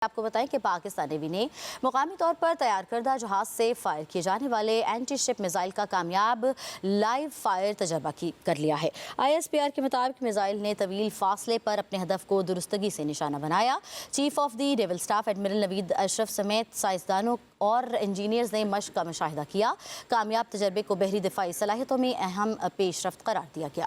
آپ کو بتائیں کہ پاکستان نیوی نے مقامی طور پر تیار کردہ جہاز سے فائر کیے جانے والے اینٹی شپ میزائل کا کامیاب لائیو فائر تجربہ کر لیا ہے۔ ISPR کے مطابق میزائل نے طویل فاصلے پر اپنے ہدف کو درستگی سے نشانہ بنایا۔ Chief of the naval staff admiral Naveed Ashraf سمیت سائنسدانوں اور انجینئرز نے مشق کا مشاہدہ کیا۔ کامیاب تجربے کو بحری دفاعی صلاحیتوں میں اہم پیش رفت قرار دیا گیا۔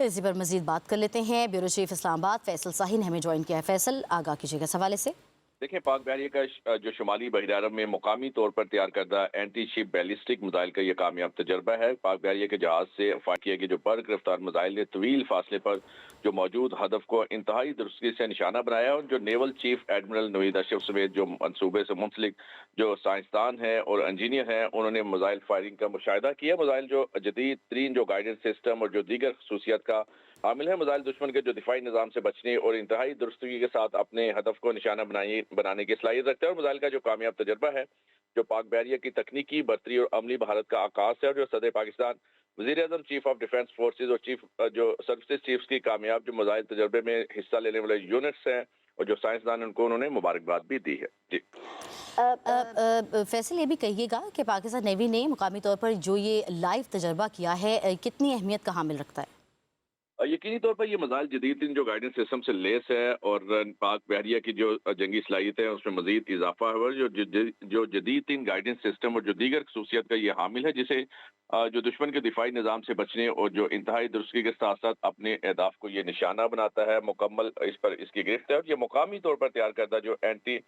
اسی پر مزید بات کر لیتے ہیں۔ بیورو چیف اسلام آباد فیصل صاحی نے ہمیں جوائن کیا ہے۔ فیصل، آگاہ کیجیے گا اس حوالے سے۔ دیکھیں، پاک بحریہ کا جو شمالی بحر عرب میں مقامی طور پر تیار کردہ اینٹی شپ بیلسٹک میزائل کا یہ کامیاب تجربہ ہے۔ پاک بحریہ کے جہاز سے فائر کیے گئے جو برق رفتار میزائل نے طویل فاصلے پر جو موجود ہدف کو انتہائی درستگی سے نشانہ بنایا، اور جو naval chief admiral Naveed Ashraf سمیت جو منصوبے سے منسلک جو سائنسدان ہیں اور انجینئر ہیں، انہوں نے میزائل فائرنگ کا مشاہدہ کیا۔ میزائل جو جدید ترین جو گائیڈنس سسٹم اور جو دیگر خصوصیات کا حامل ہے۔ میزائل دشمن کے جو دفاعی نظام سے بچنے اور انتہائی درستگی کے ساتھ اپنے ہدف کو نشانہ بنانے کی صلاحیت رکھتا ہے، اور میزائل کا جو کامیاب تجربہ ہے جو پاک بحریہ کی تکنیکی برتری اور عملی مہارت کا عکاس ہے، اور جو صدر پاکستان، وزیر اعظم، چیف آف ڈیفنس فورسز اور جو سروسز چیفز کی کامیاب جو میزائل تجربے میں حصہ لینے والے یونٹس ہیں اور جو سائنسدان ان کو انہوں نے مبارکباد بھی دی ہے۔ جی فیصل، یہ بھی کہیے گا کہ پاکستان نیوی نے مقامی طور پر جو یہ لائیو تجربہ کیا ہے کتنی اہمیت کا حامل رکھتا ہے؟ یقینی طور پر یہ میزائل جدید جو گائیڈنس سسٹم سے لیس ہے، اور پاک بحریہ کی جو جنگی صلاحیت ہے اس میں مزید اضافہ ہوا ہے۔ جو جدید ترین گائیڈنس سسٹم اور جو دیگر خصوصیت کا یہ حامل ہے، جسے جو دشمن کے دفاعی نظام سے بچنے اور جو انتہائی درستگی کے ساتھ ساتھ اپنے اہداف کو یہ نشانہ بناتا ہے، مکمل اس پر اس کی گرفت ہے۔ اور یہ مقامی طور پر تیار کردہ جو اینٹی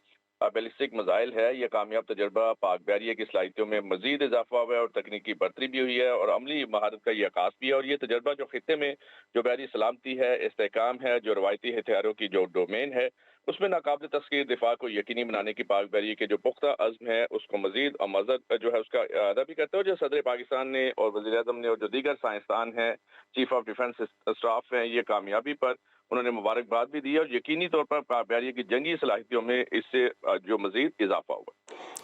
بیلسٹک میزائل ہے، یہ کامیاب تجربہ پاک بحریہ کی صلاحیتوں میں مزید اضافہ ہوا ہے، اور تکنیکی برتری بھی ہوئی ہے، اور عملی مہارت کا یہ عکاس بھی ہے۔ اور یہ تجربہ جو خطے میں جو بحری سلامتی ہے، استحکام ہے، جو روایتی ہتھیاروں کی جو ڈومین ہے، اس میں ناقابل تسخیر دفاع کو یقینی بنانے کی پاک بحریہ کے جو پختہ عزم ہے، اس کو مزید مزید جو ہے اس کا اعادہ بھی کرتے ہیں۔ جو صدر پاکستان نے اور وزیر اعظم نے اور جو دیگر سائنسدان ہیں، چیف آف ڈیفنس اسٹاف ہیں، یہ کامیابی پر انہوں نے مبارکباد بھی دی، اور یقینی طور پر پاک بحریہ کی جنگی صلاحیتوں میں اس سے جو مزید اضافہ ہوا۔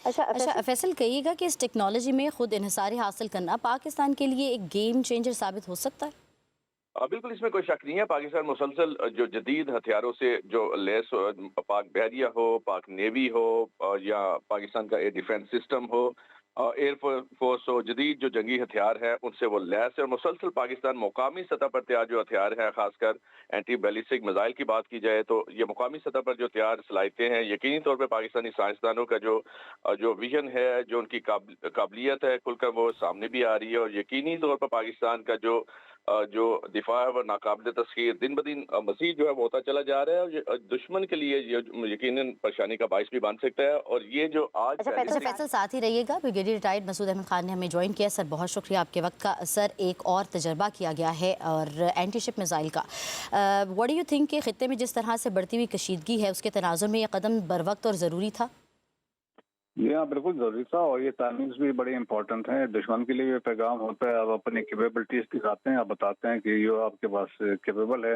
اچھا فیصل، کہیے گا کہ اس ٹیکنالوجی میں خود انحصاری حاصل کرنا پاکستان کے لیے ایک گیم چینجر ثابت ہو سکتا ہے؟ بالکل، اس میں کوئی شک نہیں ہے۔ پاکستان مسلسل جو جدید ہتھیاروں سے جو لیس پاک بحریہ ہو، پاک نیوی ہو، یا پاکستان کا ایئر ڈیفنس سسٹم ہو، ایئر فورس ہو، جدید جو جنگی ہتھیار ہیں ان سے وہ لیس ہے، اور مسلسل پاکستان مقامی سطح پر تیار جو ہتھیار ہیں، خاص کر اینٹی بیلسٹک میزائل کی بات کی جائے تو یہ مقامی سطح پر جو تیار صلاحیتیں ہیں، یقینی طور پہ پاکستانی سائنسدانوں کا جو ویژن ہے، جو ان کی قابلیت ہے، کھل کر وہ سامنے بھی آ رہی ہے۔ اور یقینی طور پر پاکستان کا جو دفاع ہے وہ ناقابل تسخیر دن بدن مزید جو ہے وہ ہوتا چلا جا رہا ہے، اور دشمن کے لیے یہ یقیناً پریشانی کا باعث بھی بن سکتا ہے۔ اور یہ جو آج اچھا فیصل، ساتھ ہی رہیے گا۔ بریگیڈیئر ریٹائرڈ مسعود احمد خان نے ہمیں جوائن کیا۔ سر، بہت شکریہ آپ کے وقت کا۔ سر، ایک اور تجربہ کیا گیا ہے اور اینٹی شپ میزائل کا، واٹ ڈو یو تھنک کہ خطے میں جس طرح سے بڑھتی ہوئی کشیدگی ہے اس کے تناظر میں یہ قدم بروقت اور ضروری تھا؟ جی ہاں، بالکل ضروری تھا، اور یہ ٹائمنگز بھی بڑی امپورٹنٹ ہیں۔ دشمن کے لیے یہ پیغام ہوتا ہے، آپ اپنی کیپیبلٹیز دکھاتے ہیں، آپ بتاتے ہیں کہ یہ آپ کے پاس کیپیبل ہے۔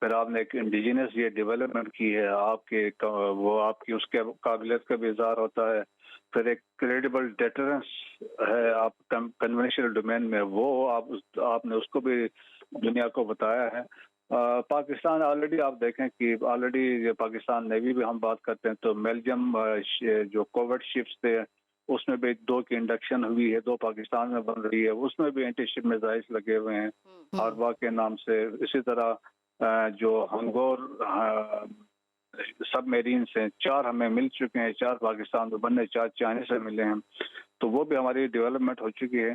پھر آپ نے ایک انڈیجینس یہ ڈیولپمنٹ کی ہے، آپ کی اس کے قابلیت کا بھی اظہار ہوتا ہے۔ پھر ایک کریڈیبل ڈیٹرنس ہے آپ کنونشنل ڈومین میں، وہ آپ نے اس کو بھی دنیا کو بتایا ہے۔ پاکستان آلریڈی آپ دیکھیں کہ آلریڈی پاکستان نیوی بھی ہم بات کرتے ہیں تو بیلجیم جو کوورٹ شپس تھے اس میں بھی 2 کی انڈکشن ہوئی ہے، 2 پاکستان میں بن رہی ہے، اس میں بھی اینٹی شپ میزائلز لگے ہوئے ہیں آربا کے نام سے۔ اسی طرح جو ہنگور سب میرینز ہیں، 4 ہمیں مل چکے ہیں، 4 پاکستان میں بننے، 4 چائنا سے ملے ہیں، تو وہ بھی ہماری ڈیولپمنٹ ہو چکی ہے۔